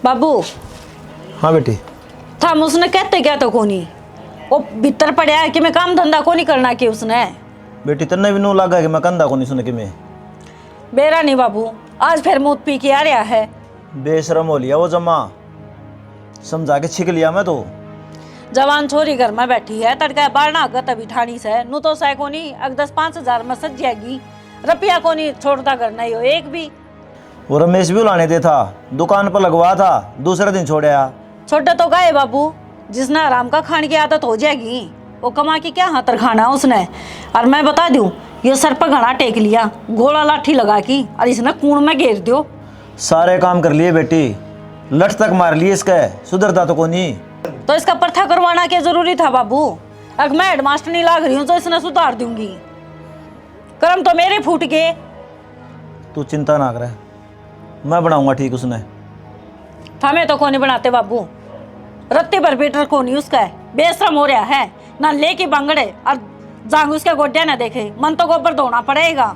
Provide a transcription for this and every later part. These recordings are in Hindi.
बाबू। हाँ बेटी। थम उसने कहते क्या तो कोनी वो भीतर पड़ा है कि मैं काम धंधा को नहीं करना कि उसने। बेटी तन्ने भी नू लगा कि मैं कंधा को नहीं सुने कि मैं बेरा नहीं बाबू, आज फिर मुँह पी के आ रहा है। बेशरम हो लिया वो जमा, समझा के छिक लिया मैं तो। जवान छोरी घर में बैठी है, तड़का बारना अगत अभी ठानी से नू तो सै कोनी अग 10-5 हजार में सज जाएगी। रुपया कोनी छोड़ता घर नहीं हो एक भी। वो रमेश भी लाने दे था, दुकान पर लगवा था, दूसरे दिन छोड़या। छोटे तो गए बाबू, जिसने आराम का खाने की आदत हो जाएगी वो कमा के क्या हाथर खाना उसने। और मैं बता दूं, ये सर पर घड़ा टेक लिया घोड़ा लाठी लगा की और इसने कूड़ में घेर दियो। सारे काम कर लिए बेटी, लठ तक मार लिए इसके, सुधरता तो कोनी। तो इसका पर्था करवाना क्या जरूरी था बाबू। अब मैं हेडमास्टर नहीं लाग रही हूँ तो इसने सुधार दूंगी। कर्म तो मेरे फूट गए। तू चिंता ना करे, मैं बनाऊंगा ठीक उसने। हमें तो कोनी बनाते बाबू, रत्ते पर बेटर कोनी उसका है, बेशरम हो रहा है ना लेके बांगड़े और जांग उसके गोड्या ना देखे, मन तो गोबर धोना पड़ेगा।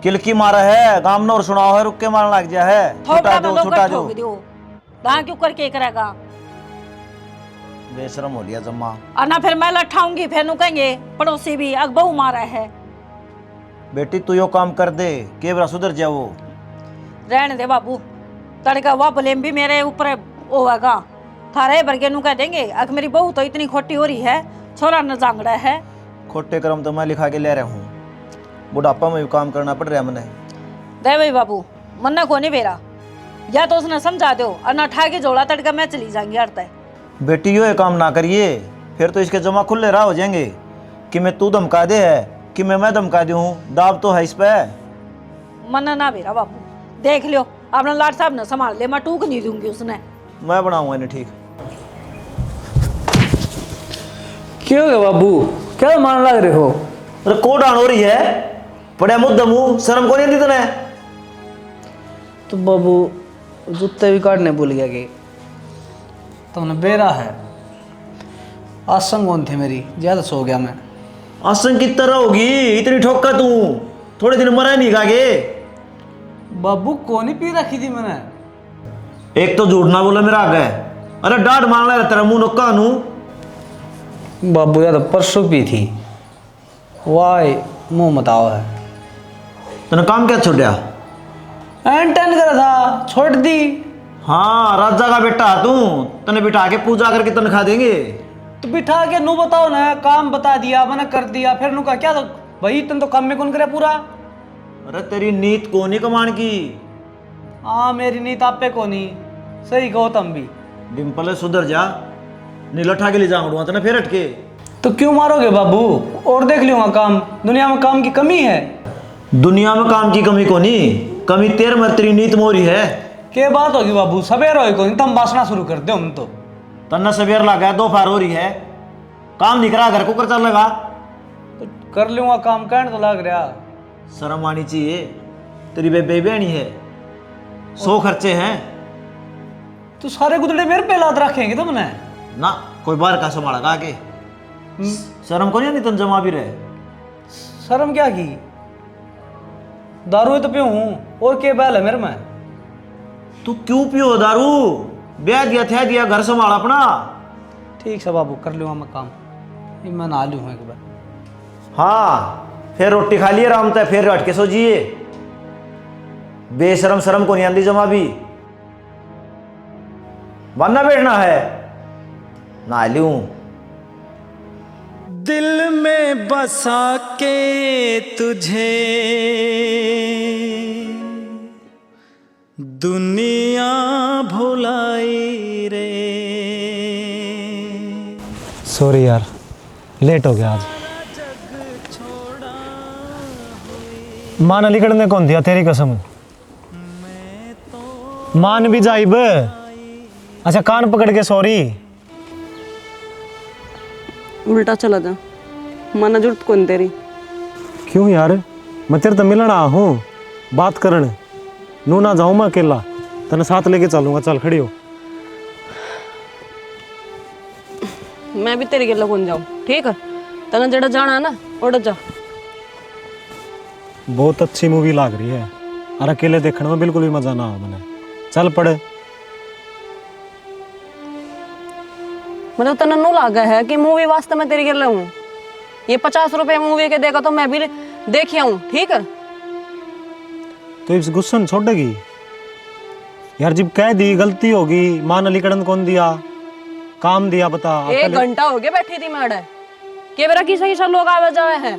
किलकी मारा है गाम और सुनाओ है, रुक के मारने लग गया है। छुटा दो छुटा दो। क्यों करके करेगा। बेशरम हो लिया जम्मा। और ना फिर मैं लठाऊंगी, फिर नु कहेंगे पड़ोसी भी अग बहू मारा है। बेटी तू यो काम कर दे, केवरा सुधर जाओ। रहने दे बाबू, तड़का वह ब्लेम भी मेरे ऊपर होगा। थारे बरगे नु कह देंगे अग मेरी बहू तो इतनी खोटी हो रही है, छोरा न जांगड़ा है। खोटे कर्म तो मैं लिखा के ले रहा हूँ, बुढ़ापा में भी काम करना पड़ रहा है मने। दे भाई बाबू, मन्ना को नहीं बेरा, या तो उसने समझा दो और न ठा के जोड़ा तड़का मैं चली जाऊंगी हरता। बेटी यो ये काम ना करिए, फिर तो इसके जमा खुले राह हो जाएंगे कि मैं तू धमका दे है कि मैं धमका दूं। दाब तो है इस पे। मन्ना ना बेरा बाबू, देख लियो अपना लाट साहब ने संभाल ले, मैं टूक नहीं दूंगी उसने। मैं बनाऊंगा इन्हें ठीक। क्या हो गया बाबू, क्या मान लग रहे हो? अरे कोट आन हो रही है, पड़े मुद्दा मुंह, शर्म को नहीं आती तने? तो बाबू जूते भी काटने भूल गया कि तुमने बेरा है। आसंग कौन थी मेरी, ज्यादा सो गया मैं। आसन की तरह होगी, इतनी ठोका तू, थोड़े दिन मरा नहीं गागे। बाबू कौन ही पी रखी थी मैंने? एक तो झूठ ना बोला मेरा आगे। अरे डांट मान ला तेरा मुंह नुक्का नू। बाबू यार परसों पी थी, वाई मुंह मताओ है। तने काम क्या छोड़ा? एंटन करा था, छोड़ दी। हाँ राजा का बेटा तू, तने बिठा के पूजा करके तनखा देंगे। तो बिठा के नू बताओ ना, काम बता दिया मैंने कर दिया, फिर नू का क्या तो भाई तुम तो काम में कौन करे पूरा। अरे तेरी नीत को नहीं कमान की। हाँ मेरी नीत आप पे को नहीं, सही कहो तुम भी। डिम्पल सुधर जा, नीलठा के लिए जाऊंगा तने फिर हटके। तो क्यों मारोगे बाबू, और देख लूंगा काम। दुनिया में काम की कमी है? दुनिया में काम की कमी को नहीं, कमी तेर में तेरी नीत मोरी है। क्या बात होगी बाबू, सवेर हो को नहीं तुम बासना शुरू कर दो। हम तो तन्ना सवेर लगा है, 2 फार हो रही है, काम नहीं करा, घर को कर चल लगा। तो कर लूंगा काम, कहने तो लग रहा। शर्म आनी चाहिए, तेरी बेबे बहनी है, 100 खर्चे हैं। तो सारे गुदड़े मेरे पे लाद रखेंगे तुमने ना कोई बाहर का संभालेगा आगे। शर्म को नहीं तन जमा भी रहे। शर्म क्या की, दारू तो पियो हूँ, और क्या बैल है मेरे में। तू क्यों पियो दारू? ब्याह दिया था दिया, घर संभाल अपना। ठीक है बाबू, कर लूंगा मैं काम, ये मैं नहा लूँ एक बार। हाँ फिर रोटी खा लिए आराम से, फिर हट के सो जिए। बेशरम शर्म को नहीं आंदी जमा भी। बनना बैठना है, ना लूं। दिल में बसा के तुझे दुनिया भुलाई रे। सॉरी यार, लेट हो गया आज। मान अलीगढ़ ने कौन दिया तेरी कसम? मान भी जाइब। अच्छा कान पकड़ के सॉरी। उल्टा चला जा, माना जरूरत कौन तेरी। क्यों यार, मैं तेरे तो मिलना हूँ, बात करने। नू ना जाऊँ मैं अकेला, तेने साथ लेके चलूंगा। चल खड़ी हो। मैं भी तेरी गल कौन जाऊँ, ठीक है? तना जड़ा जाना है ना, उड़ जा। बहुत अच्छी मूवी लाग रही है, और अकेले देखने में बिल्कुल भी मजा ना आ मैंने। चल पड़े। मतलब तने नु लागा है कि मूवी वास्ते मैं तेरे गले हूँ। ये 50 रुपए मूवी के देगा तो मैं भी देख आऊँ, ठीक है? तो इस गुस्सा न छोड़ेगी यार? जब कह दी गलती होगी, मान लिकड़न कौन दिया, काम दिया, बता। 1 घंटा हो गया बैठी थी मैं के मेरा किसा लोग आवे जावे है।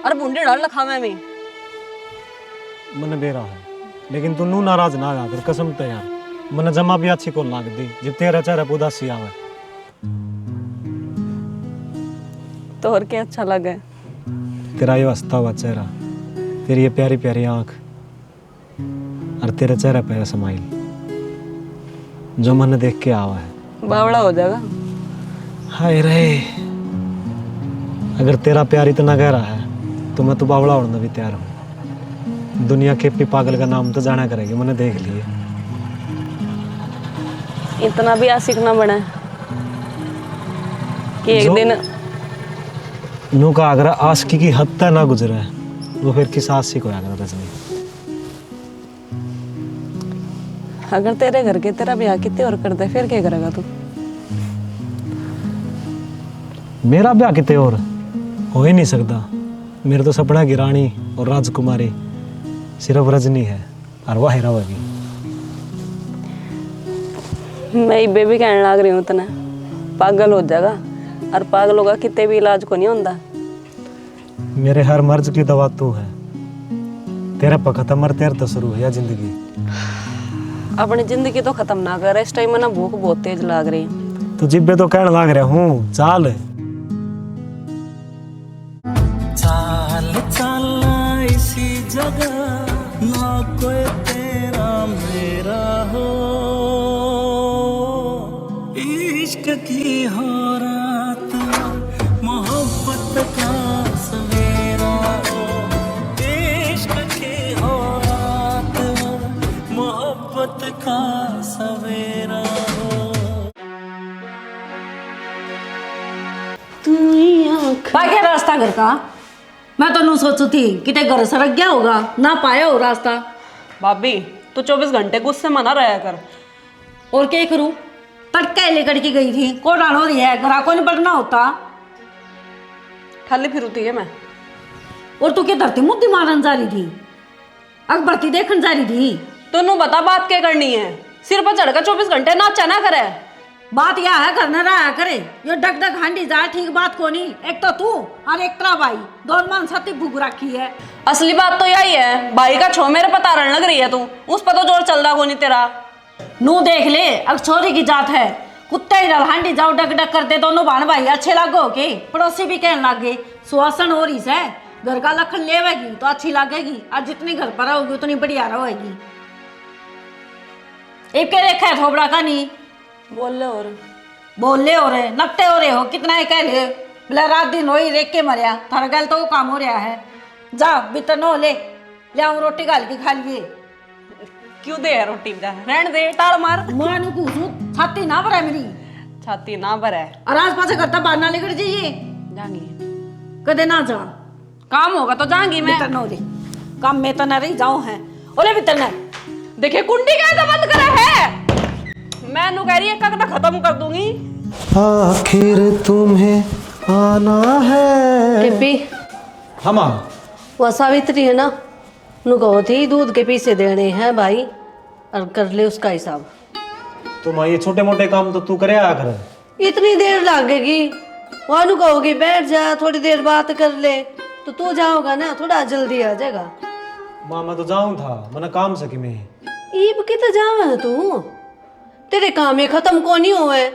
अरे बूंदी डाल लखा मैं मन बेरा है, लेकिन तू नू नाराज ना आ कर, कसम ते यार मन जमा भी अच्छी को लाग दी जब तेरा चेहरा उदासी आवे। तो और क्या अच्छा लगे? तेरा ये हंसता हुआ चेहरा, तेरी ये प्यारी प्यारी आंख और तेरे चेहरे पे स्माइल जो मन देख के आवा है। बावड़ा हो जाएगा। हाय रे, अगर तेरा प्यार इतना गहरा है तो मैं तो बावड़ा होने भी तैयार हूँ। दुनिया के पी पागल का नाम तो जाना करेगी, मैंने देख लिए। इतना भी आशिक ना बने कि एक दिन नू का अगर आशिकी की हद तक ना गुजरे वो फिर किस आशिक होया कर रजनी। अगर तेरे घर के तेरा ब्याह कितने और कर दे फिर क्या करेगा तू? मेरा ब्याह कितने और हो ही नहीं सकता। मेरे तो सपना की रानी और राजकुमारी सिर्फ रजनी है और वही रहेगी। मैं इबे भी कहने लग रही हूँ तने पागल हो जाएगा, और पागलों का कितने भी इलाज को नहीं होता। मेरे हर मर्ज की दवा तू है, तेरा पर खत्म और तेरे तो शुरू है जिंदगी। अपनी जिंदगी तो खत्म ना कर, इस टाइम में ना भूख बहुत तेज लग रही है। तो जिब्बे तो कहने लग रहा हूँ चाल चाल चलना इसी जगह, ना कोई तेरा मेरा हो, इश्क की हो रात, मोहब्बत का सवेरा हो, इश्क की हो रात, मोहब्बत का सवेरा हो। क्या रास्ता घर का? मैं तो नू सोचू थी कि ते घर सरक गया होगा, ना पाया हो रास्ता। भाभी तू 24 घंटे गुस्से में ना रहा कर। और क्या करूं? तड़का लेकर के गई थी, कोडान हो रही है, घर को नहीं पढ़ना होता। खाली फिरूती है मैं। और तू क्या धरती मुद्दी मारन जा रही थी? अकबरती देखन जा रही थी? तू बता बात क्या करनी है? सिर पर चढ़कर 24 घंटे नाचा ना करे। बात यह है करना रहा करे, ये डग डग हांडी जाए ठीक बात को नहीं। एक तो तू और एक तेरा भाई, दोनों मान सती भूख रखी है। असली बात तो यही है, भाई का छो मेरे पता रण लग रही है तू, उस पर तो जोर चल रहा को नहीं तेरा। नू देख ले, अब छोरी की जात है, कुत्ते ही हांडी जाओ डग डग करते, दोनों भान भाई अच्छे लागो के। पड़ोसी भी कहने लगे सुहासन हो रही है, घर का लखन लेवेगी तो अच्छी लगेगी, और जितनी घर पर रहोगी उतनी बढ़िया रहेगी। एक के रेखा है थोबड़ा का नहीं बोल बोले हो रहे, नकटे हो रहे हो, कितना ही कह ले। बोले रात दिन वही रेख के मरिया, थारा गल तो वो काम हो रहा है। जा बितर नो ले आऊं, रोटी गाल के खा लिए। क्यों दे रोटी रहने दे, टाल मार। मैं कूसू छाती ना भरा मेरी, छाती ना भरे और आस पास करता बाहर ना लेकर जाइए। जाएंगी कदे ना जा, काम होगा तो जाएंगी मैं। बितर नो ले, काम में तो न रही जाऊं है। ओले बितर न देखिए कुंडी कैसे बंद करे है, मैं नु कह रही है कब तक खत्म कर दूंगी। आखिर तुम्हें आना है। टिप्पी हम वो सावित्री है ना, नु कहो थी दूध के पीसे देने हैं भाई, और कर ले उसका हिसाब। तुम ये छोटे मोटे काम तो तू करे आ कर। इतनी देर लगेगी, वहाँ नु कहोगी बैठ जा थोड़ी देर बात कर ले, तो तू जाओगा ना थोड़ा जल्दी आ जाएगा। माँ मैं तो जाऊँ था, मैंने काम सकी मैं। ईब की तो जावा तू, तेरे काम ये खत्म को नहीं हुए।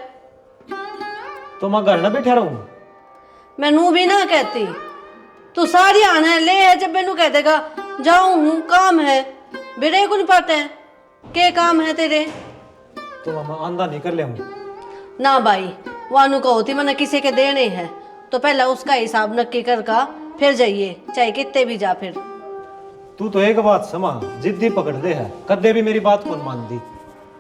तो मैं घर ना बैठा रहूं? मैं नू भी ना कहती, तू सारी आना ले है, जब मैनू कह देगा जाऊं हूँ काम है, बेरे को नहीं पता है के काम है तेरे। तो मैं आंदा नहीं कर ले हूं। ना भाई वानू कहो थी मैंने किसी के देने हैं, तो पहला उसका हिसाब नक्की कर का फिर जाइए, चाहे कितने भी जा। फिर तू तो एक बात समा जिद्दी पकड़ दे है, कदे भी मेरी बात कौन मान दी।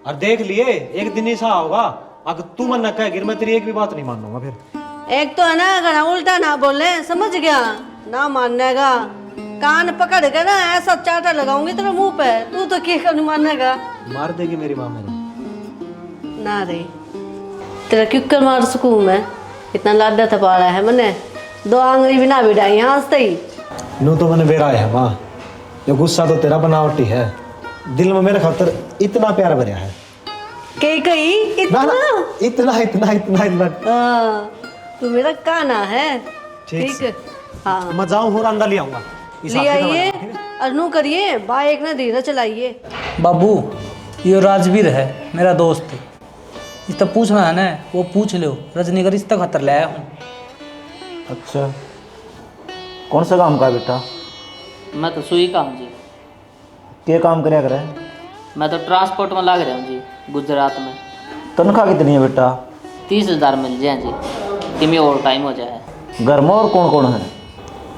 और देख लिए एक दिन ऐसा होगा, अगर तू मन न कहेगी मैं तेरी एक भी बात नहीं मानूंगा। फिर एक तो है ना, अगर उल्टा ना बोले समझ गया, ना मानेगा कान पकड़ के ना ऐसा चाटा लगाऊंगी तेरे मुंह पे, तू तो क्या नहीं मानेगा। मार देगी मेरी माँ मेरे। ना रे तेरा क्यों मार सकूं मैं? इतना लाडा थपाड़ा है मैंने, 2 आंगली भी ना बिठाई आज तक। नू तो मैंने बेरा है माँ, ये गुस्सा तो तेरा बनावटी है, दिल में मेरे खातर इतना प्यार भरा है। कई ना इतना ना, इतना इतना इतना इतना। हाँ, तू मेरा काना है। ठीक ठीक है, हाँ मैं जाऊँ और अंडा ले आऊंगा। ले आइए और नू करिए, बाइक ना धीरे चलाइए। बाबू ये राजवीर है मेरा दोस्त, इससे पूछना है ना वो पूछ लो। रजनी का रिश्ता खतर लाया हूँ। अच्छा, कौन सा काम का है बेटा? मैं तो सुई का हूँ जी। क्या काम कराया करे? मैं तो ट्रांसपोर्ट में लग रहा हूँ जी, गुजरात में। तनख्वाह कितनी है बेटा? 30,000 मिल जाए जी, कि में और टाइम हो जाए। घर में और कौन कौन है?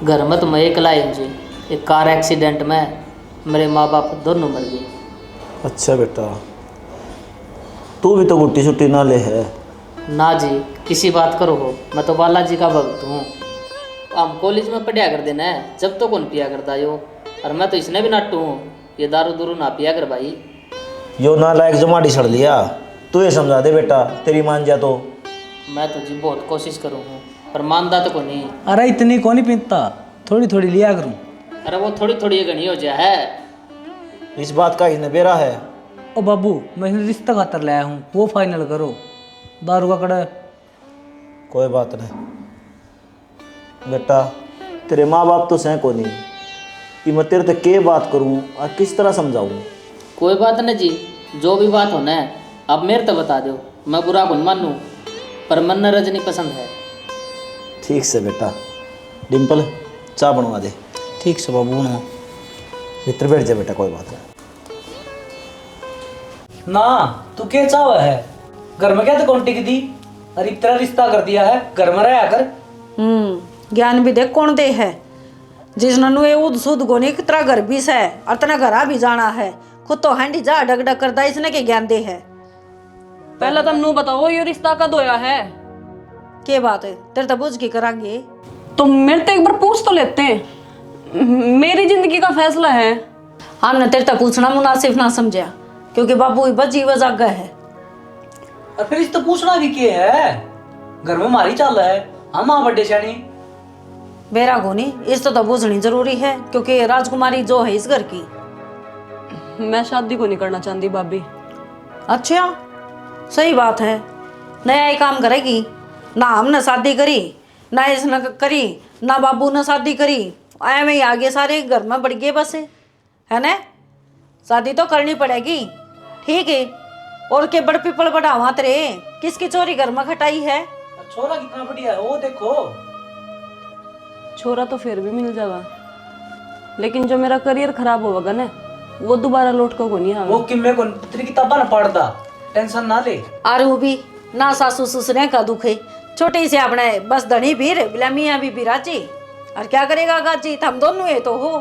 घर में तो मैं अकेला ही हूँ जी। एक कार एक्सीडेंट में मेरे माँ बाप दोनों मर गए। अच्छा बेटा, तू भी तो गुट्टी छुट्टी ना ले है। ना जी, किसी बात करो हो, मैं तो बालाजी का भक्त हूँ। हम कॉलेज में पढ़िया कर देना है, जब तो कौन पिया करता यो। और मैं तो इसने भी नट्टू हूँ, ये दारू दूरू ना पिया कर भाई। यो नालायक जो माड़ी सड़ लिया, तू ये समझा दे बेटा, तेरी मान जा तो। मैं तो जी बहुत कोशिश करूँ हूँ, पर मानदा तो को नहीं। अरे इतनी कौन ही पीता, थोड़ी थोड़ी लिया करूँ। अरे वो थोड़ी थोड़ी घनी हो जाए है। इस बात का इसने बेरा है। ओ बाबू मैं रिश्ता खातर लाया हूँ, वो फाइनल करो। दारू का कड़ा कोई बात नहीं बेटा, तेरे माँ बाप तो सह को नहीं कि मैं तेरे से के बात करूँ और किस तरह समझाऊँ। कोई बात नहीं जी, जो भी बात होना है अब मेरे तो बता दो, मैं बुरा कौन मानूँ, पर मन रजनी पसंद है। ठीक से बेटा। डिम्पल चाय बनवा दे। ठीक से बाबू ना। भीतर बैठ जा बेटा, कोई बात नहीं। ना तू क्या चाहवा है? घर में क्या तो कौन टिक दी? अरे तेरा रिश्ता कर दिया है, घर में रहा कर। ज्ञान भी देख कौन दे है, जिसने ये उद सुद गोनी की तरह घर भी है और तना घरा भी जाना है, खुद तो हैंडी जा डग डग करता, इसने के ज्ञान दे है। पहले तुम नू बताओ ये रिश्ता कद होया है? के बात है, तेरे तो बुझ के करांगे। तुम मेरे तो एक बार पूछ तो लेते हैं, मेरी जिंदगी का फैसला है। हमने तेरे तक पूछना मुनासिब ना समझा, क्योंकि बाबू बस जीव जागा है। और फिर इस तो पूछना भी क्या है? घर में मारी चाल है, हम वहाँ बड्डे शानी। बेरा गोनी इस तो बूझनी जरूरी है, क्योंकि राजकुमारी जो है इस घर की। मैं शादी को नहीं करना चाहती भाभी। अच्छा सही बात है, नया ही काम करेगी ना। हमने शादी करी ना, इसने करी ना, बाबू ने शादी करी, आए में ही आगे सारे घर में बढ़ गए बस, है ना। शादी तो करनी पड़ेगी, ठीक है। और के बड़ पीपल बढ़ावा तेरे, किसकी चोरी घर में खटाई है? छोरा कितना बढ़िया है वो देखो। छोरा तो फिर भी मिल जाएगा, लेकिन जो मेरा करियर खराब होगा ना, वो दोबारा लौट कर को नहीं वो आएगा। कि मैं तेरी किताबा ना पढ़ता, टेंशन ना ले। और वो भी ना सासू ससुरे का दुख है, छोटी से अपने बस धनी भीर बिला मियाँ भी राजी। और क्या करेगा गाजी, हम दोनों है तो हो,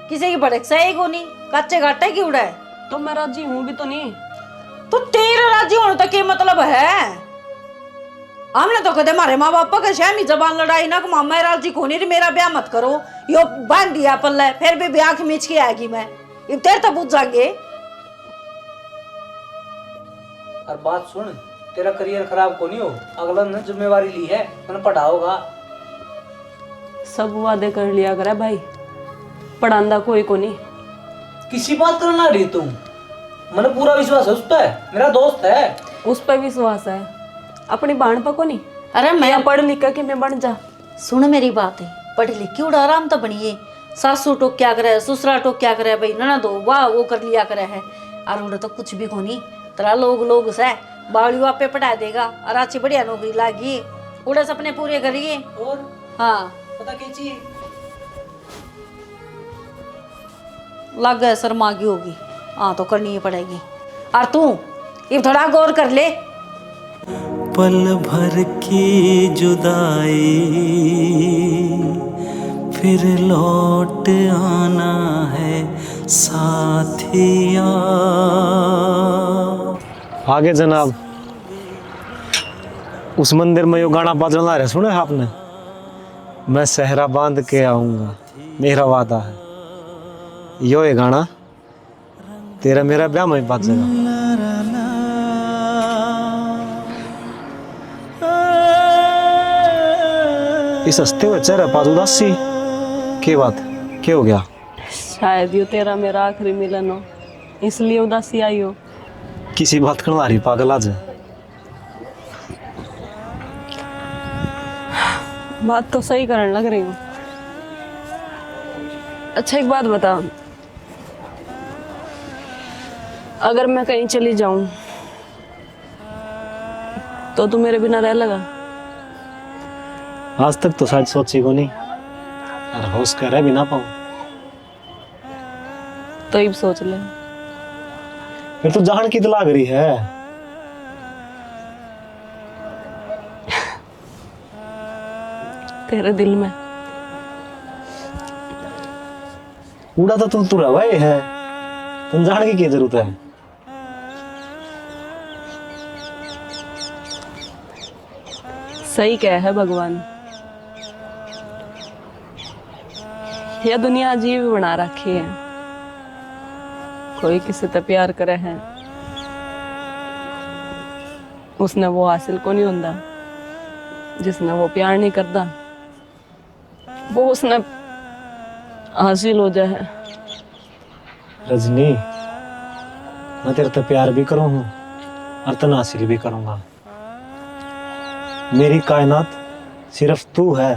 किसी की भड़क सही को नहीं, कच्चे घाटे की उड़ा है। तो मैं राजी हूँ भी तो नहीं। तो तेरे राजी होने तक क्या मतलब है? हमने तो कहते हमारे माँ बापा के शामी जबान लड़ाई ना, मामा राजी को नहीं, मेरा ब्याह मत करो, यो बांध दिया पल्ले, फिर भी ब्याह खींच के आएगी मैं, ये तेरे तो पूछ जाएंगे। और बात सुन, तेरा करियर खराब को नहीं हो, अगला ने जिम्मेवारी ली है, मैंने पढ़ाओगा। सब वादे कर लिया करे भाई, पढ़ांदा कोई को नहीं। किसी बात करना रही तुम, मैंने पूरा विश्वास है उस पर, मेरा दोस्त है। उस पर विश्वास है, अपनी बाण पर को नहीं। अरे मैं पढ़ लिख के मैं बन जा। सुन मेरी बात है, पढ़ी लिखी उड़ा आराम तो बनिए, सासू टोक क्या करे, ससुरा टोक क्या करे, भाई ना दो वाह वो कर लिया करे है। और उड़ा तो कुछ भी होनी, तेरा लोग से बाड़ियों पे पढ़ा देगा और अच्छी बढ़िया नौकरी लागी, उड़ा सपने पूरे करिए। और हाँ पता क्या चीज लग गए सर मांगी होगी, हाँ तो करनी ही पड़ेगी। और तू ये थोड़ा गौर कर ले। पल भर की जुदाई फिर लौट आना है साथिया। आगे जनाब, उस मंदिर में यो गाना बाजने रहा, सुने आपने? मैं सहरा बांध के आऊँगा, मेरा वादा है। यो ये गाना तेरा मेरा ब्याह में बाजेगा। इस हंसते हुए चेहरे पर उदासी क्या बात, क्या हो गया? शायद यो तेरा मेरा आखिरी मिलन हो, इसलिए उदासी आई हो। किसी बात करना रही पागल आज। बात तो सही करने लग रही हूँ। अच्छा एक बात बता, अगर मैं कहीं चली जाऊं तो तू मेरे बिना रह लगा? आज तक तो शायद सोची को नहीं, और होश कर रह भी ना पाऊं। तो अब सोच ले। फिर तो जान की तो लाग रही है। तेरे दिल में उड़ा तो तू रहा भाई है, तुम जान की क्या जरूरत है? सही कह है भगवान, यह दुनिया अजीब बना रखी है। कोई किसी से प्यार करे है, उसने वो हासिल को नहीं होता जिसने वो प्यार नहीं करता, वो उसने हासिल हो जाए। रजनी, मैं तेरे से प्यार भी करूँ हूँ और तन हासिल भी करूँगा। मेरी कायनात सिर्फ तू है।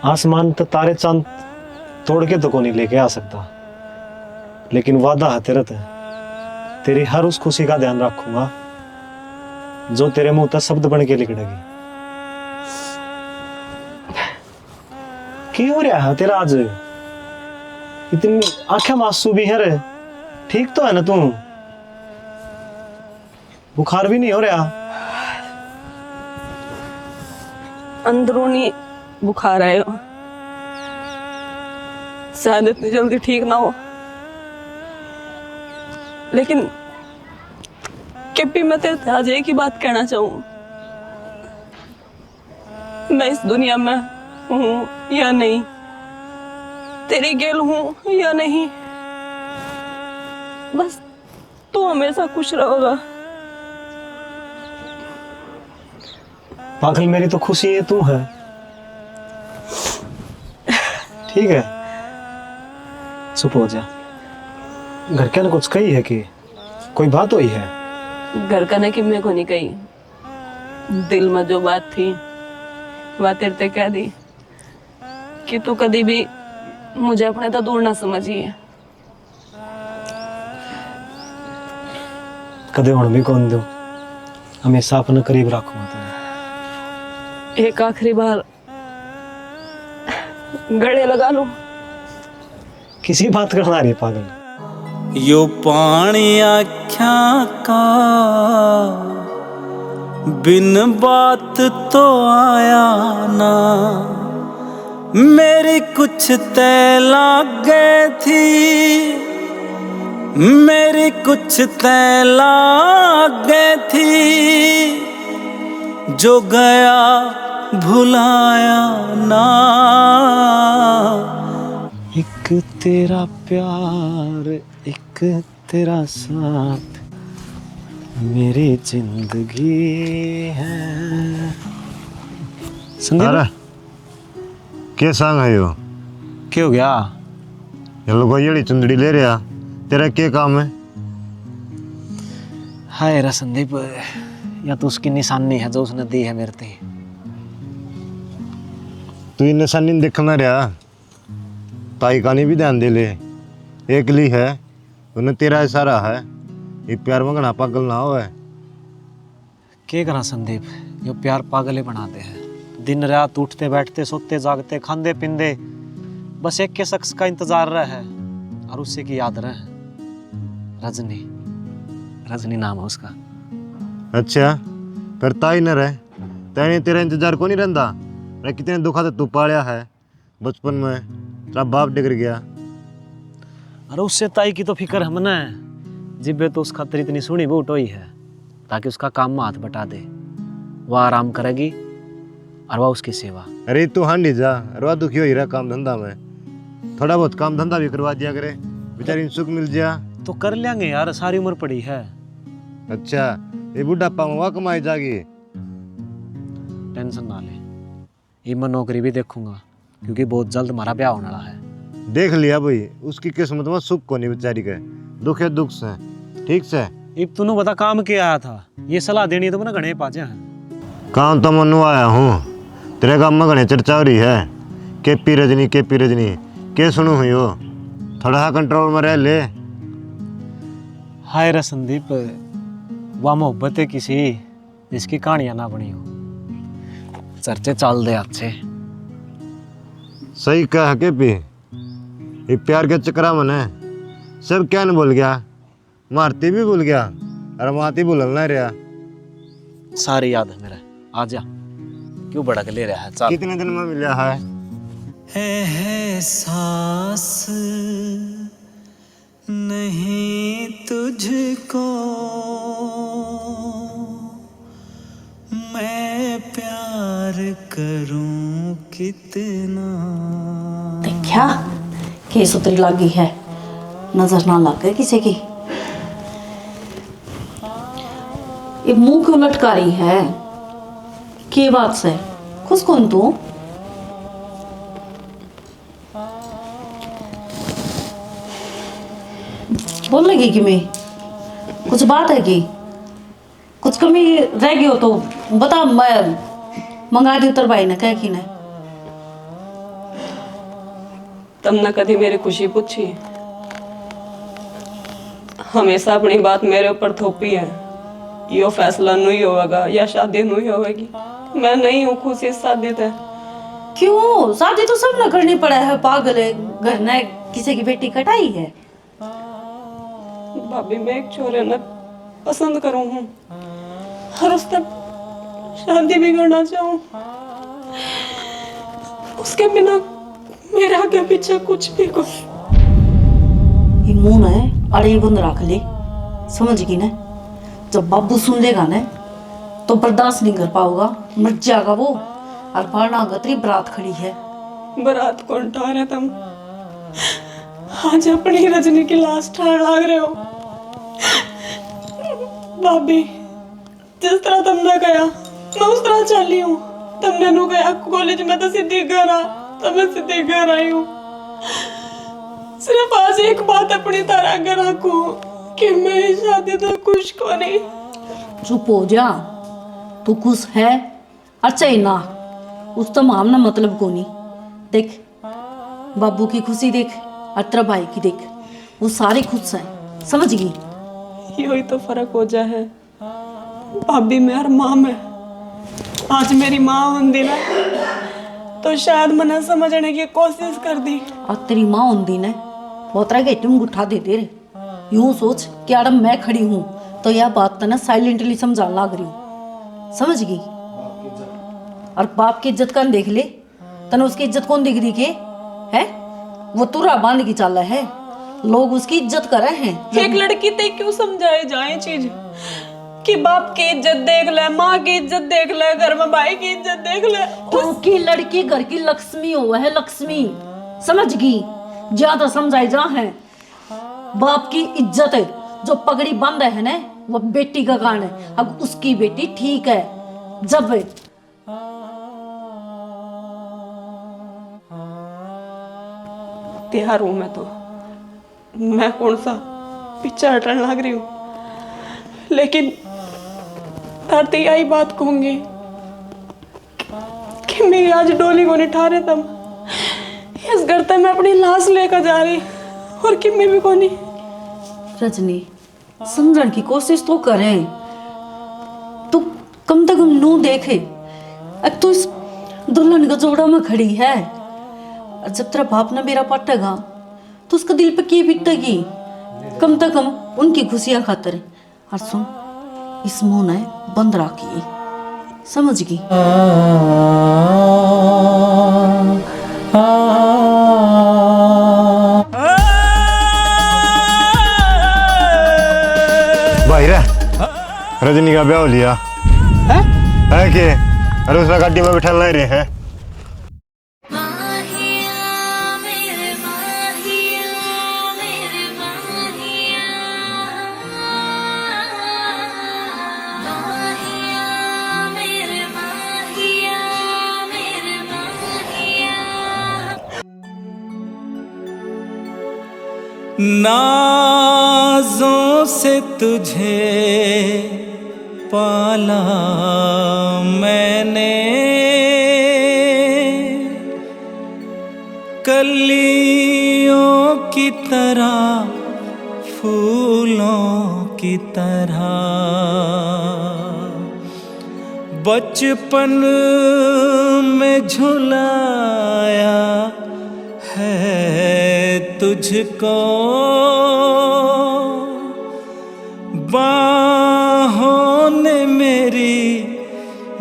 आसमान तो तारे चांद तोड़ के तो को नहीं लेके आ सकता, लेकिन वादा है तेरे से, तेरी हर उस खुशी का ध्यान रखूंगा जो तेरे मुंह तक शब्द बन के निकलेगी। क्यों हो रहा है तेरा आज इतनी आंखें मासूम भी है रे? ठीक तो है ना तू? बुखार भी नहीं हो रहा? अंदरूनी बुखार आए हो, शायद इतनी जल्दी ठीक ना हो, लेकिन कभी मैं तेरे से आज एक ही बात कहना चाहूँ, मैं इस दुनिया में हूँ या नहीं, तेरी गेल हूँ या नहीं, बस तू हमेशा खुश रहोगा। पागल, मेरी तो खुशी है तू है। ठीक है, चुप हो जा। घर के ने कुछ कही है कि कोई बात हुई है? घर का ने कि मेरे को नहीं कही, दिल में जो बात थी वह तेरे ते कह दी कि तू कभी भी मुझे अपने तो दूर ना समझिए। कदे होने भी कौन दो, हमेशा अपने करीब रखूंगा तुझे। एक आखिरी बार गले लगा लो। किसी बात करना रही पागल। यो पानी आख्या का बिन बात तो आया ना, मेरी कुछ तय लागे थी, मेरी कुछ तय लागे थी, जो गया भुलाया ना। एक तेरा प्यार, एक तेरा साथ, मेरी जिंदगी है। संदीप, अरे क्या सांग है यो? क्या हो गया? ये लोग ये चुंदड़ी ले रहा, तेरा क्या काम है? हाय रा संदीप, या तो उसकी निशानी है जो उसने दी है मेरे ते। तू इन निशानी देखना रहा, ताई का नहीं भी ध्यान दे ले। एक ली है उन्हें तेरा इशारा है, ये प्यार मंगना पागल ना हो है। क्या करा संदीप, यो प्यार पागल ही बनाते हैं। दिन रात उठते बैठते सोते जागते खांदे पींदे बस एक के शख्स का इंतजार रहे और उससे की याद रहे। रजनी, रजनी नाम है उसका। अच्छा, पर ताई न रहे, ताई तेरा इंतजार को नहीं रहता। मैं कितने दुखा तो तू पालिया है बचपन में, तेरा बाप डिगर गया। अरे उससे ताई की तो फिक्र हमने है, जिब्बे तो उस खातिर इतनी सुनी बूट हुई है ताकि उसका काम में हाथ बटा दे, वह आराम करेगी और वह उसकी सेवा। अरे तू हांडी जा, रवा दुखी हो ही रहा काम धंधा में, थोड़ा बहुत काम धंधा भी करवा दिया करे, बेचारी सुख मिल जा। तो कर लेंगे यार, सारी उम्र पड़ी है। अच्छा, ये बुढ़ापा में वहाँ कमाई जागी। टेंशन ना ले। ये मैं नौकरी भी देखूंगा क्योंकि बहुत जल्द हमारा ब्याह होने वाला है। देख लिया भाई, उसकी किस्मत में सुख को नहीं बेचारी के, दुख है दुख से। ठीक से अब तूने बता काम क्या आया था, ये सलाह देनी तो मैंने घने पाचे हैं। काम तो मनु आया हूँ, तेरे गाँव में घने चर्चा हो रही है। केपी रजनी के सुनू हुई हो, थोड़ा सा कंट्रोल में रह ले। हाय रे संदीप, वह मोहब्बत है किसी जिसकी कहानियां ना बनी हो, चर्चे चाल दे अच्छे। सही कहा केपी, ये प्यार के चक्रा में ने सब क्या न भूल गया, मारती भी भूल गया और माती भूलना नहीं रहा। सारी याद है मेरा, आजा क्यों भड़क ले रहा है। चल कितने दिन में मिला है? एहसास नहीं तुझको मैं प्यार करूं कितना। देखा केस उतरी लगी है, नजर ना लग गए किसी की। ये मुंह क्यों लटका रही है, के बात से खुश कौन तू? बोल लगी कि मैं कुछ बात है कि कुछ कमी रह गई हो तो बता, मैं मंगा दी उतर भाई ने कह कि ने। तुमने कभी मेरी खुशी पूछी? हमेशा अपनी बात मेरे ऊपर थोपी है। यो फैसला नहीं होगा या शादी नहीं होगी। मैं नहीं हूँ खुश इस शादी से। क्यों? शादी तो सब न करनी पड़ा है, पागल है, घर ने किसी की बेटी कटाई है। भाभी मैं एक छोरे ने पसंद करूँ हूँ और उससे शादी भी करना चाहूँ। उसके बिना मेरे आगे पीछे कुछ भी कुछ। ये मुंह न अड़े बंद रख ले, समझ गई ना? जब बाबू सुन लेगा ना तो बर्दाश्त नहीं कर पाओगा, मर जाएगा वो। और बारना गतरी बारात खड़ी है। बारात कौन उठा रहे तुम? आज अपनी रजनी की लाश ठाड़ लाग रहे हो। भाभी जिस तरह तुमने कहा मैं उस तरह चली हूँ। तुमने नु गया कॉलेज में तो सीधी घर आ, तो मैं सीधी घर आई हूँ। सिर्फ आज एक बात अपनी तरह कर रखूं कि मैं इस शादी तो खुश को नहीं। चुप हो जा, तू खुश है अच्छा ही ना, उस तो मामना मतलब को नहीं। देख बाबू की खुशी देख और तेरा भाई की देख, वो सारे खुश हैं, समझ गई? यही तो फर्क हो जा है। भाभी मेरी माँ में आज मेरी माँ होंगी ना तो शायद मना समझने की कोशिश कर दी। और तेरी माँ होंगी ने बहुत तरह के तुम उठा देते रे। यूं सोच कि यार मैं खड़ी हूँ तो यह बात तो ना साइलेंटली समझाने लग रही हूँ, समझ गई? और बाप की इज्जत कौन देख ले, तने उसकी इज्जत कौन दिख रही के है? वो तुरा बांध की चाल है, लोग उसकी इज्जत कर रहे हैं। एक लड़की ते क्यों समझाए जाए चीज कि बाप की इज्जत देख ले, माँ की इज्जत देख ले, घर में भाई की इज्जत देख ले। क्योंकि लड़की घर की लक्ष्मी हो है, लक्ष्मी, समझ गई? ज्यादा समझाई जा है। बाप की इज्जत है, जो पगड़ी बंद है ना वो बेटी का कारण है। अब उसकी बेटी ठीक है जब तैयार हूं मैं तो, मैं कौन सा पीछे हटने लग रही हूँ। लेकिन धरती यही बात कहूंगी कि मेरी आज डोली को नहीं ठा रहे तुम। इस घर तक मैं अपनी लाश लेकर जा रही और कि मैं भी को नहीं। रजनी समझने की कोशिश तो करें, तू कम से कम नू देखे। अब तू इस दुल्हन का जोड़ा में खड़ी है, जब तेरा बाप ना मेरा पटेगा तो उसका दिल पे क्या बीतेगी? कम से कम उनकी खुशियां खातर। और सुन, इस मुंह ने बंद रखिए, समझ गई? भाई रे रजनी का ब्याह हो लिया है कि? अरे उसने गाड़ी में बैठा ला रहे हैं। नाज़ों से तुझे पाला मैंने, कलियों की तरह फूलों की तरह बचपन में झुलाया है तुझको, बाहों ने मेरी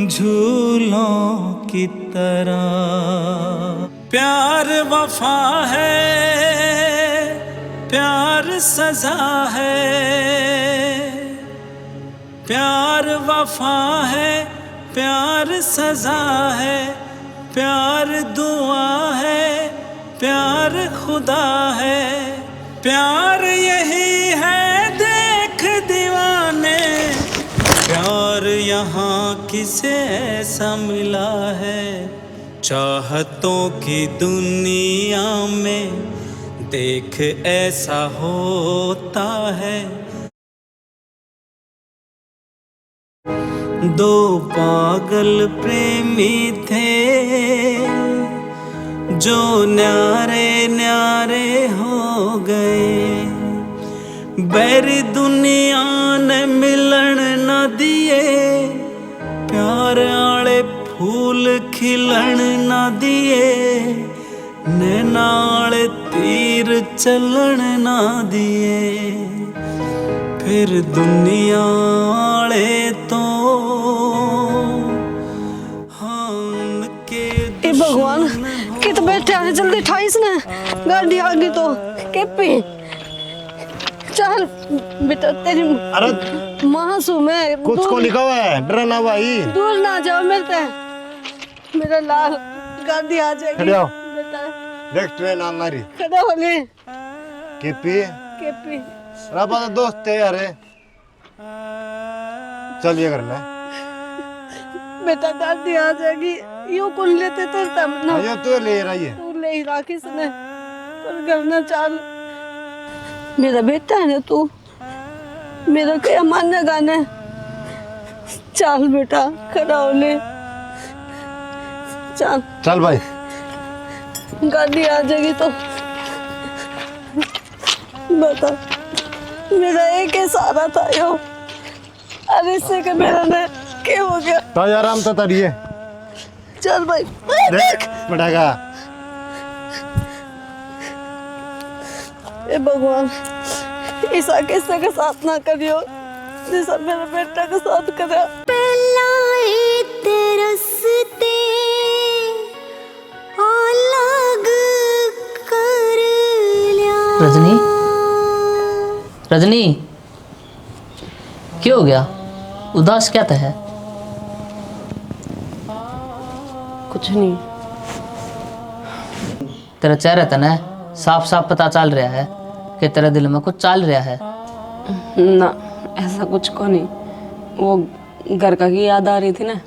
झूलों की तरह। प्यार वफा है, प्यार सजा है, प्यार वफा है, प्यार सजा है, प्यार दुआ है, प्यार खुदा है, प्यार यही है देख दीवाने, प्यार यहाँ किसे ऐसा मिला है, चाहतों की दुनिया में देख ऐसा होता है। दो पागल प्रेमी थे जो न्यारे न्यारे हो गए, बैर दुनिया ने मिलन न दिए, प्यार आले फूल खिलन न दिए, नैनाल तीर चलन न दिए, फिर दुनिया आले तो ए भगवान, कित बैठे हैं, जल्दी ठाइस ने, गाड़ी आ गई तो केपी चल बेटा, तेरी अरे मासूम है, कुछ को लिखा हुआ है, डरना भाई, दूर ना जाओ, मिलते हैं मेरा लाल, गाड़ी आ जाएगी खड़े हो। बेटा, देख ट्रेन आ रही, खड़ा होले केपी केपी, रापा तो दोस्त है यार, चल ये करना बेटा गाड़ी आ जाएगी, यूं कौन लेते तो तब ना, है, तू ले रही है, तू ले ही राखी सने, पर करना चाल, मेरा बेटा है ना तू, मेरा क्या मानेगा ने, चल बेटा खड़ा हो ले, चल चल भाई, गाड़ी आ जाएगी तो बता, मेरा एक ही सहारा था यो, अरे इससे के मेरा ने क्या हो गया, तो आराम तो तरिए, चल भाई देख पड़ेगा। ए भगवान, ऐसा किसी के साथ ना करियो जैसा मेरे बेटा के साथ करा। रजनी, रजनी क्या हो गया, उदास क्या है? कुछ नहीं। तेरा चेहरा था ना, साफ साफ पता चल रहा है कि तेरे दिल में कुछ चल रहा है। ना ऐसा कुछ को नहीं, वो घर का की याद आ रही थी ना,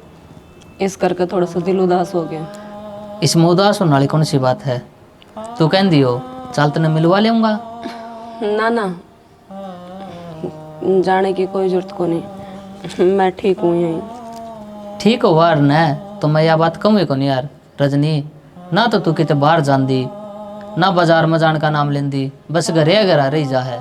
इस करके थोड़ा सा दिल उदास हो गया। इसमें उदास होने वाली कौन सी बात है? तू कह दी हो चल तने मिलवा लेऊंगा। ना ना, जाने की कोई जरूरत को नहीं, मैं ठीक हूँ यहीं। ठीक हो वार न, तो मैं यह बात कहूँ को नहीं यार रजनी, ना तो तू कितने बाहर जान दी, ना बाजार में जान का नाम लेंदी, बस घरे घर रही जा है।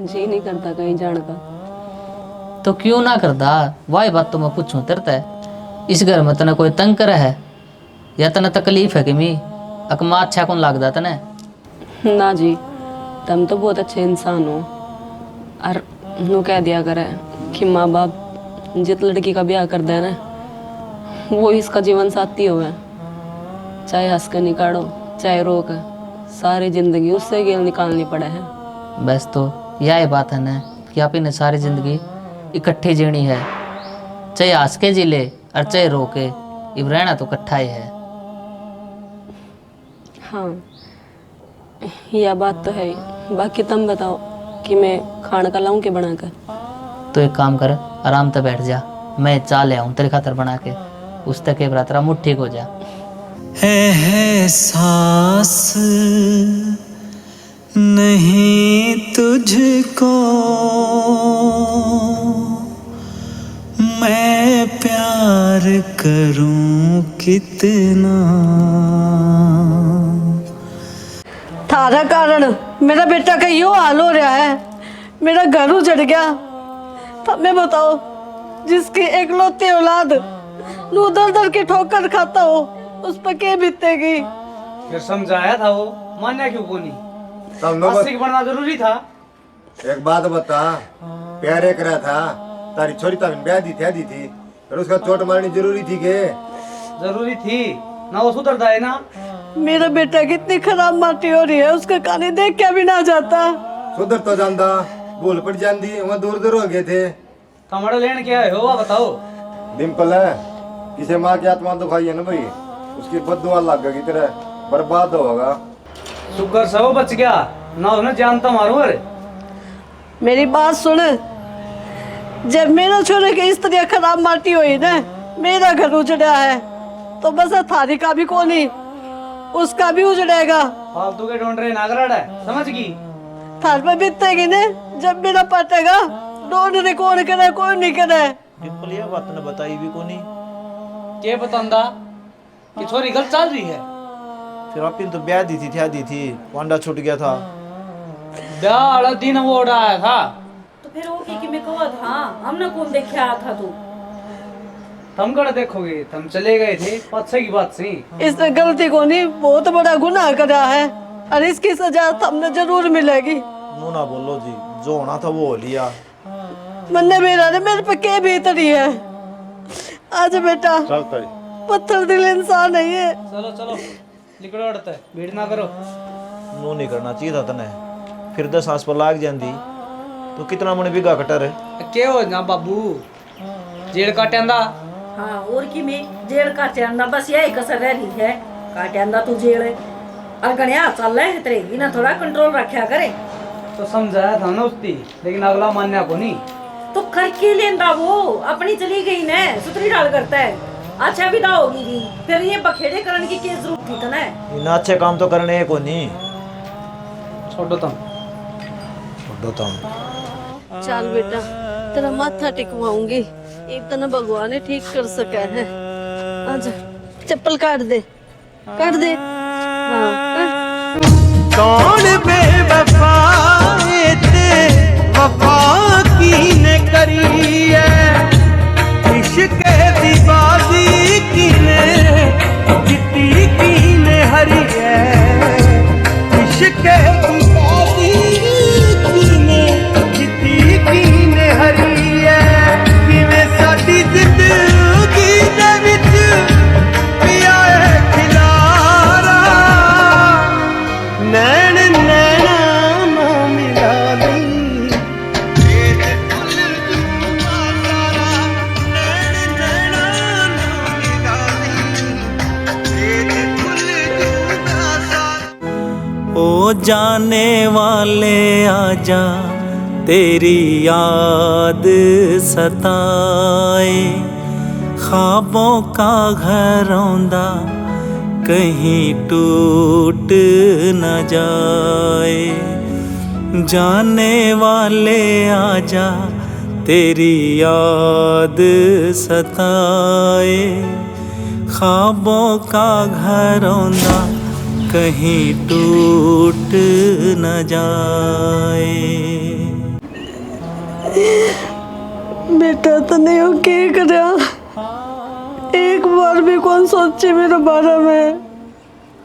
जी नहीं करता कहीं जाने का। तो क्यों ना करता, वही बात तो मैं पूछूं तेरे, इस घर में तने कोई तंग करे है या तने तकलीफ है कि मी अकमा अच्छा कौन लगता तने? ना जी, तुम तो बहुत अच्छे इंसान हो। और यूँ कह दिया करे कि माँ बाप जित लड़की का ब्याह कर दे ना, वो इसका जीवन साथी हो, चाहे हंस कर निकालो चाहे रो कर, सारी जिंदगी उससे गेल निकालनी पड़े है। बस तो यही बात है ना कि आप इन्हें सारी जिंदगी इकट्ठी जीनी है, चाहे हंस के जी ले और चाहे रो के, इब रहना तो इकट्ठा ही है। हाँ यह बात तो है। बाकी तुम बताओ कि मैं खाना का लाऊं कि बना कर? तो एक काम कर, आराम से बैठ जा, मैं चाय ले आऊँ तेरे खातर बना के, उस तक के तेरा मूड ठीक हो जा। है सांस कहीं तुझको मैं प्यार करूं कितना। थारा कारण मेरा बेटा का यो हाल हो रहा है, मेरा घर उजड़ गया। तब मैं बताओ, जिसकी एकलौती औलाद नू दर दर की ठोकर खाता हो, उस पर क्या बीतेगी। फिर समझाया था वो, मान्या क्यों को नहीं? तब नो आस्तिक बनना जरूरी था। एक बात बता, प्यार एक रहा था, तारी छोरी तब ब्याह दी थी, फिर उसका चोट मारनी जरूरी थी के? जरूरी थी ना, वो सुधरता है ना। मेरा बेटा कितनी खराब माटी हो रही है, उसका कहानी देख के भी ना जाता। सुधर तो जाता, भूल पड़ जाती, वहाँ दूर दूर हो गए थे। कमरा लेने क्या है हो बताओ। डिम्पल है, किसी माँ की आत्मा दुखाई है ना भाई, उसकी बददुआ लग गई तेरा, बर्बाद होगा। शुक्र से वो बच गया ना, उन्हें जानता मारू। अरे मेरी बात सुन, जब मेरा छोरे की इस तरह खराब माटी हुई ना, मेरा घर उजड़ा है, तो बस थारी का भी कौन ही, उसका भी उजड़ेगा। फालतू के ढूंढ रहे नागराड़ है, समझ गई? थार पे बीतेगी ने, जब मेरा पटेगा ढूंढ रहे कौन करे, कोई नहीं करे। डिम्पल ये बात ने बताई भी को नहीं। के बतांदा कि छोरी गलत चल रही है। फिर आप तो ब्याह दी थी, वांडा छूट गया था। ब्याह वाला दिन वो उड़ाया था। तो फिर वो की मैं कहा था, हमने कौन देखे आया था तू? तुम कड़ देखोगे, तुम चले गए थे, पत्से की बात सही। इसने गलती को नहीं, बहुत बड़ा गुनाह करा है, और इसकी सजा हमने जरूर मिलेगी। मुँह ना बोलो जी, जो होना था वो हो लिया। मन्ने मेरा ने मेरे पे क्या बीतरी है। आज बेटा चल तारी पत्थर दिल इंसान नहीं है। चलो चलो निकलो, अड़ता है, भीड़ ना करो। मुँह नहीं करना चाहिए था तने, फिर 10 सांस पर लाग जाती तो कितना मन बिगा कटर है। के हो ना बाबू, जेड़ काटेंदा। हाँ, और की में जेल काटेंदा, बस यही कसर रह रही है, काटेंदा तू जेल है। और गणिया चल रहे है तेरे ना, थोड़ा कंट्रोल रखा करे। तो समझाया था ना उसकी, लेकिन अगला मान्या को नहीं। तो कर के लेंदा वो, अपनी चली गई ने, सुतरी डाल करता है, अच्छा विदा होगी भी, फिर ये बखेड़े करने की क्या जरूरत थी तने? इतना अच्छे काम तो करने है को नहीं। छोड़ो तुम, छोड़ो तुम। चल बेटा, तेरा माथा टिकवाऊंगी, एक तो ना भगवान ने ठीक कर सका है। आजा, चप्पल काट दे, काट दे। हाँ, काट। कौन बेवफा ते वफा कीने करी है, इश्क दी बाजी कीने जिती कीने हरी है, इश्क दी बाजी कीने जिती कीने हरी है। किवें साडी जिंदगी दे विच पिया है खिलारा, नैन नैना ना मिला दी, तेरे फुल दूंगा सारा, नैन नैना ना मिला दी, तेरे फुल दूंगा सारा। ओ जाने वाले आजा, तेरी याद सताए, ख्वाबों का घर औंदा कहीं टूट न जाए। जाने वाले आजा, तेरी याद सताए, ख्वाबों का घर औंदा कहीं टूट न जाए। बेटा तने यो के करा, एक बार भी कौन सोचे मेरे बारे में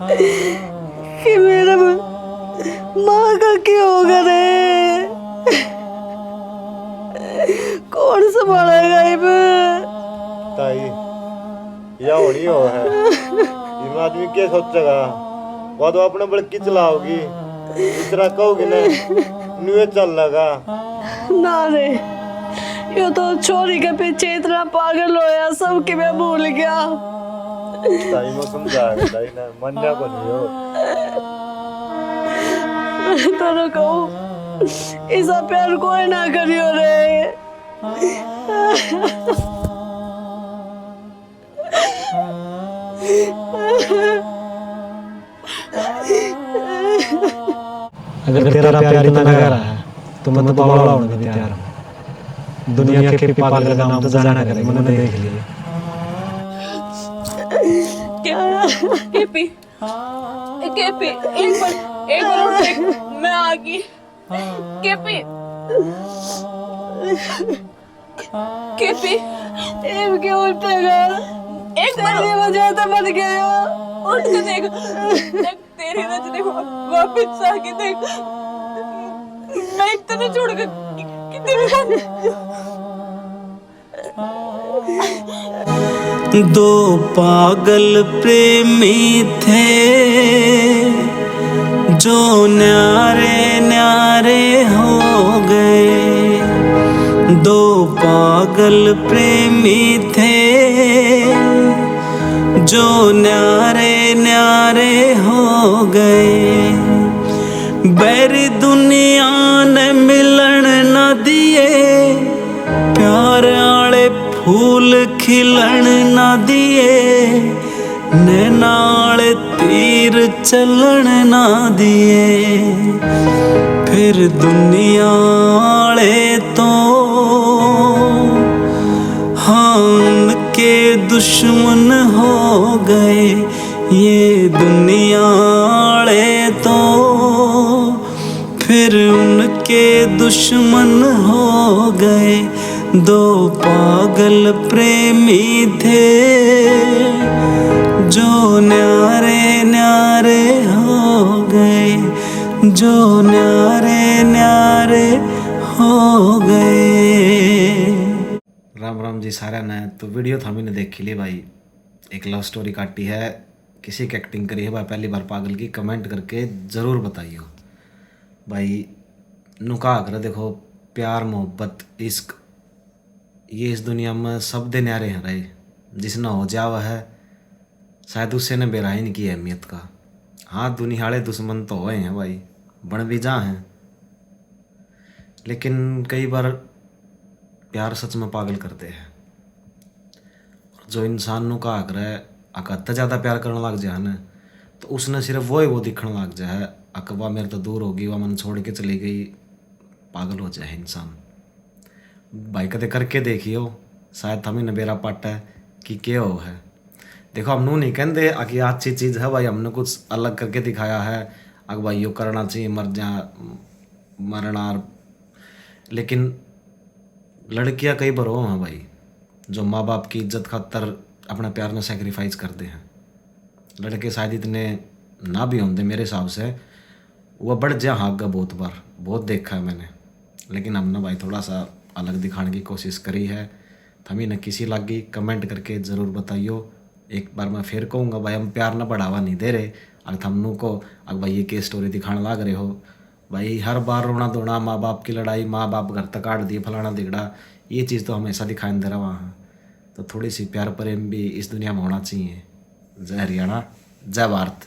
कि मेरे माँ का क्या होगा रे, कौन संभालेगा इब। ताई या होनी हो है, ये आदमी क्या सोचेगा, वो तो अपने बड़की चलाओगी, दूसरा कहोगी ना न्यू चल लगा ना रे, यो तो छोरी के पीछे इतना पागल होया, सब कि मैं भूल गया। ताई में समझाएगा ताई ना, मन्या को नहीं हो। तो कहूँ ऐसा प्यार कोई ना करियो रे। अगर तेरा प्यार इतना गहरा है तो मैं तो बावला होने को भी तैयार हूँ। दुनिया के पागल का नाम तो जाना करेगा, मैंने देख लिया। केपी केपी एक बार उठ देख, मैं आ गई। केपी केपी एम क्यों उठेगा? एक बार वजह तो बन गया। उठ के देख, देख तेरी नजर देखो, वापस आके देख। मैं इतना छोड़ के दो पागल प्रेमी थे जो न्यारे न्यारे हो गए। दो पागल प्रेमी थे जो न्यारे न्यारे हो गए। बैरी दुनिया ने मिलन न दिए, प्यार आले फूल खिलन न दिए, नैनाल तीर चलन न दिए। फिर दुनिया आले तो हम के दुश्मन हो गए। ये दुनिया आले तो फिर उनके दुश्मन हो गए। दो पागल प्रेमी थे जो न्यारे न्यारे हो गए, जो न्यारे न्यारे हो गए। राम राम जी सारा ने। तो वीडियो था मैंने देख ली भाई, एक लव स्टोरी काटी है, किसी की एक्टिंग करी है भाई पहली बार पागल की, कमेंट करके ज़रूर बताइए भाई। नुका कर देखो, प्यार मोहब्बत इश्क ये इस दुनिया में सब दे न्यारे हैं रहे। जिसना हो जावा है शायद उससे ने बेरा ही नहीं की अहमियत का। हाँ दुनिया वाले दुश्मन तो हुए हैं भाई, बन भी जा हैं, लेकिन कई बार प्यार सच में पागल करते हैं। जो इंसान नु का आकर अकत्ता ज़्यादा प्यार करने लग जाए ना, तो उसने सिर्फ वो दिखने लग जाए। अकबा मेरे तो दूर होगी, वह मन छोड़ के चली गई, पागल हो जाए इंसान भाई। कदे करके देखियो, शायद हमें नबेरा पाटा है कि क्या हो है। देखो हम नहीं कहते कि अच्छी चीज़ है भाई, हमने कुछ अलग करके दिखाया है अग भाई यो करना चाहिए मरना। लेकिन लड़कियां कई बार हो हैं भाई जो माँ बाप की इज्जत खातर अपना प्यार में सेक्रीफाइस करते हैं। लड़के शायद इतने ना भी होंगे मेरे हिसाब से, वह बढ़ जा हाँ का बहुत बार बहुत देखा है मैंने। लेकिन हमने भाई थोड़ा सा अलग दिखाने की कोशिश करी है। हमें न किसी लगी कमेंट करके ज़रूर बताइयो। एक बार मैं फिर कहूँगा भाई, हम प्यार न बढ़ावा नहीं दे रहे। अगर थमनू को अगर भाई ये केस स्टोरी दिखाने लग रहे हो भाई, हर बार रोना धोना, माँ बाप की लड़ाई, माँ बाप घर तक काट दिए, फलाना दिगड़ा, ये चीज़ तो हमेशा दिखाई दे रहा वहाँ। तो थोड़ी सी प्यार प्रेम भी इस दुनिया में होना चाहिए। जय हरियाणा, जय भारत।